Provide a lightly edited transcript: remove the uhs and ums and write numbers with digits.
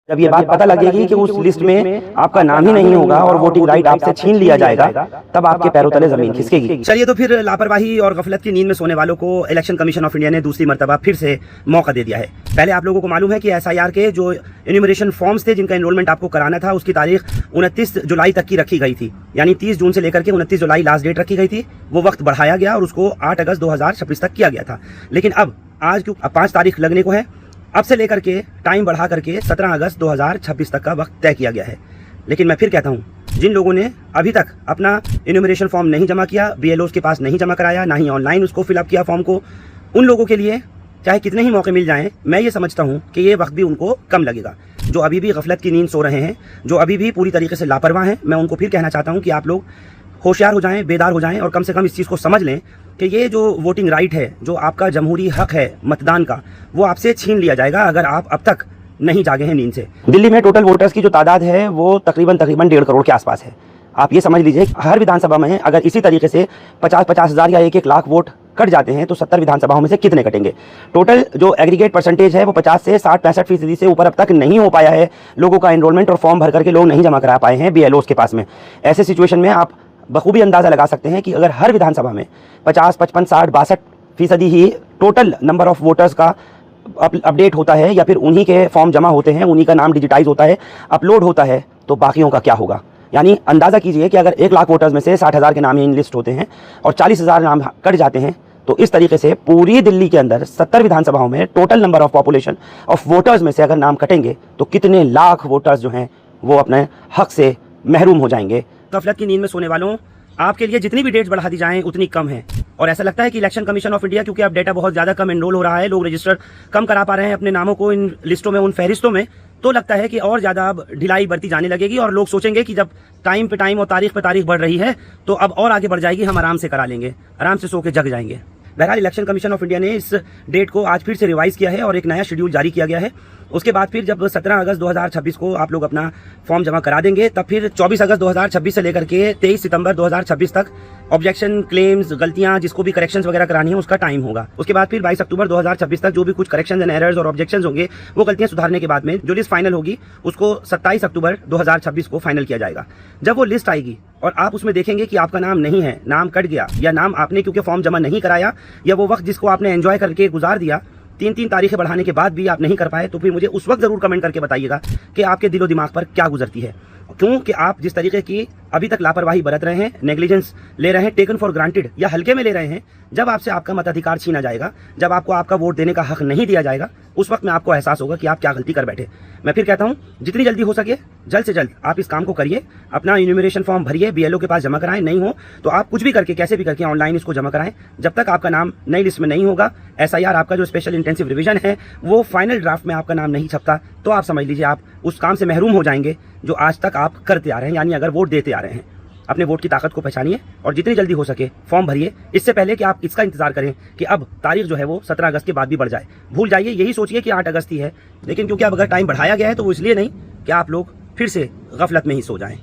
जब ये बात पता लगेगी कि उस लिस्ट में आपका नाम ही नहीं होगा और वोटिंग राइट आपसे छीन लिया जाएगा, तब आपके पैरों तले जमीन खिसकेगी। चलिए, तो फिर लापरवाही और गफलत की नींद में सोने वालों को इलेक्शन कमीशन ऑफ इंडिया ने दूसरी मर्तबा फिर से मौका दे दिया है। पहले आप लोगों को मालूम है कि एसआईआर के जो एन्यूमरेशन फॉर्म्स थे जिनका एनरोलमेंट आपको कराना था, उसकी तारीख 29 जुलाई तक की रखी गई थी, यानी 30 जून से लेकर के 29 जुलाई लास्ट डेट रखी गई थी। वो वक्त बढ़ाया गया और उसको 8 अगस्त 2026 तक किया गया था। लेकिन अब 5 तारीख लगने को है, अब से लेकर के टाइम बढ़ा करके 17 अगस्त 2026 तक का वक्त तय किया गया है। लेकिन मैं फिर कहता हूँ, जिन लोगों ने अभी तक अपना इन्यूमरेशन फॉर्म नहीं जमा किया, बीएलओ के पास नहीं जमा कराया, ना ही ऑनलाइन उसको फिलअप किया फॉर्म को, उन लोगों के लिए चाहे कितने ही मौके मिल जाएं, मैं ये समझता हूँ कि ये वक्त भी उनको कम लगेगा। जो अभी भी गफलत की नींद सो रहे हैं, जो अभी भी पूरी तरीके से लापरवाह हैं, मैं उनको फिर कहना चाहता हूँ कि आप लोग होशियार हो जाएं, बेदार हो जाएं और कम से कम इस चीज़ को समझ लें कि ये जो वोटिंग राइट है, जो आपका जमहूरी हक है मतदान का, वो आपसे छीन लिया जाएगा अगर आप अब तक नहीं जागे हैं नींद से। दिल्ली में टोटल वोटर्स की जो तादाद है वो तकरीबन 1.5 करोड़ के आसपास है। आप ये समझ लीजिए, हर विधानसभा में अगर इसी तरीके से 50-50 हज़ार या 1-1 लाख वोट कट जाते हैं तो 70 विधानसभाओं में से कितने कटेंगे? टोटल जो एग्रीगेट परसेंटेज है वो 50 से 60-65% से ऊपर अब तक नहीं हो पाया है। लोगों का एनरोलमेंट और फॉर्म भर करके लोग नहीं जमा करा पाए हैं बीएलओ के पास में। ऐसे सिचुएशन में आप बखूबी अंदाज़ा लगा सकते हैं कि अगर हर विधानसभा में 50, 55, 60, 62% ही टोटल नंबर ऑफ वोटर्स का अपडेट होता है या फिर उन्हीं के फॉर्म जमा होते हैं, उन्हीं का नाम डिजिटाइज होता है, अपलोड होता है, तो बाकियों का क्या होगा? यानी अंदाज़ा कीजिए कि अगर 1 लाख वोटर्स में से 60,000 के नाम इन लिस्ट होते हैं और 40,000 नाम कट जाते हैं, तो इस तरीके से पूरी दिल्ली के अंदर 70 विधानसभाओं में total number of population of voters में से अगर नाम कटेंगे तो कितने लाख वोटर्स जो हैं वो अपने हक से महरूम हो जाएंगे। गफलत की नींद में सोने वालों, आपके लिए जितनी भी डेट्स बढ़ा दी जाएं उतनी कम है। और ऐसा लगता है कि इलेक्शन कमीशन ऑफ इंडिया, क्योंकि अब डेटा बहुत ज़्यादा कम एनरोल हो रहा है, लोग रजिस्टर कम करा पा रहे हैं अपने नामों को इन लिस्टों में, उन फहरिस्तों में, तो लगता है कि और ज़्यादा अब ढिलाई बढ़ती जाने लगेगी और लोग सोचेंगे कि जब टाइम पे टाइम और तारीख पे तारीख बढ़ रही है तो अब और आगे बढ़ जाएगी, हम आराम से करा लेंगे, आराम से सो के जग जाएंगे। बहरहाल इलेक्शन कमीशन ऑफ इंडिया ने इस डेट को आज फिर से रिवाइज किया है और एक नया शेड्यूल जारी किया गया है। उसके बाद फिर जब 17 अगस्त 2026 को आप लोग अपना फॉर्म जमा करा देंगे, तब फिर 24 अगस्त 2026 से लेकर के 23 सितंबर 2026 तक ऑब्जेक्शन, क्लेम्स, गलतियां, जिसको भी करेक्शंस वगैरह करानी है उसका टाइम होगा। उसके बाद फिर 22 अक्टूबर 2026 तक जो भी कुछ करेक्शंस एंड एरर्स और ऑब्जेक्शंस होंगे, वो गलतियां सुधारने के बाद में जो लिस्ट फाइनल होगी उसको 27 अक्टूबर 2026 को फाइनल किया जाएगा। जब वो लिस्ट आएगी और आप उसमें देखेंगे कि आपका नाम नहीं है, नाम कट गया, या नाम आपने क्योंकि फॉर्म जमा नहीं कराया, या वो वक्त जिसको आपने एंजॉय करके गुजार दिया, 3 तारीखें बढ़ाने के बाद भी आप नहीं कर पाए, तो फिर मुझे उस वक्त जरूर कमेंट करके बताइएगा कि आपके दिलो दिमाग पर क्या गुजरती है। क्योंकि आप जिस तरीके की अभी तक लापरवाही बरत रहे हैं, नेग्लिजेंस ले रहे हैं, टेकन फॉर ग्रांटेड या हल्के में ले रहे हैं, जब आपसे आपका मताधिकार छीना जाएगा, जब आपको आपका वोट देने का हक नहीं दिया जाएगा, उस वक्त में आपको एहसास होगा कि आप क्या गलती कर बैठे। मैं फिर कहता हूं, जितनी जल्दी हो सके जल्द से जल्द आप इस काम को करिए, अपना इन्यूमरेशन फॉर्म भरिए, बीएलओ के पास जमा कराएं, नहीं हो तो आप कुछ भी करके, कैसे भी करके ऑनलाइन इसको जमा कराएं। जब तक आपका नाम नई लिस्ट में नहीं होगा, एसआईआर आपका जो स्पेशल इंटेंसिव रिवीजन है वो फाइनल ड्राफ्ट में आपका नाम नहीं छपता, तो आप समझ लीजिए आप उस काम से महरूम हो जाएंगे जो आज तक आप करते आ रहे हैं, यानी अगर वोट देते आ रहे हैं। अपने वोट की ताकत को पहचानिए और जितनी जल्दी हो सके फॉर्म भरिए, इससे पहले कि आप इसका इंतजार करें कि अब तारीख जो है वो 17 अगस्त के बाद भी बढ़ जाए। भूल जाइए, यही सोचिए कि 8 अगस्त ही है, लेकिन क्योंकि अब अगर टाइम बढ़ाया गया है तो वो इसलिए नहीं कि आप लोग फिर से गफलत में ही सो जाएं।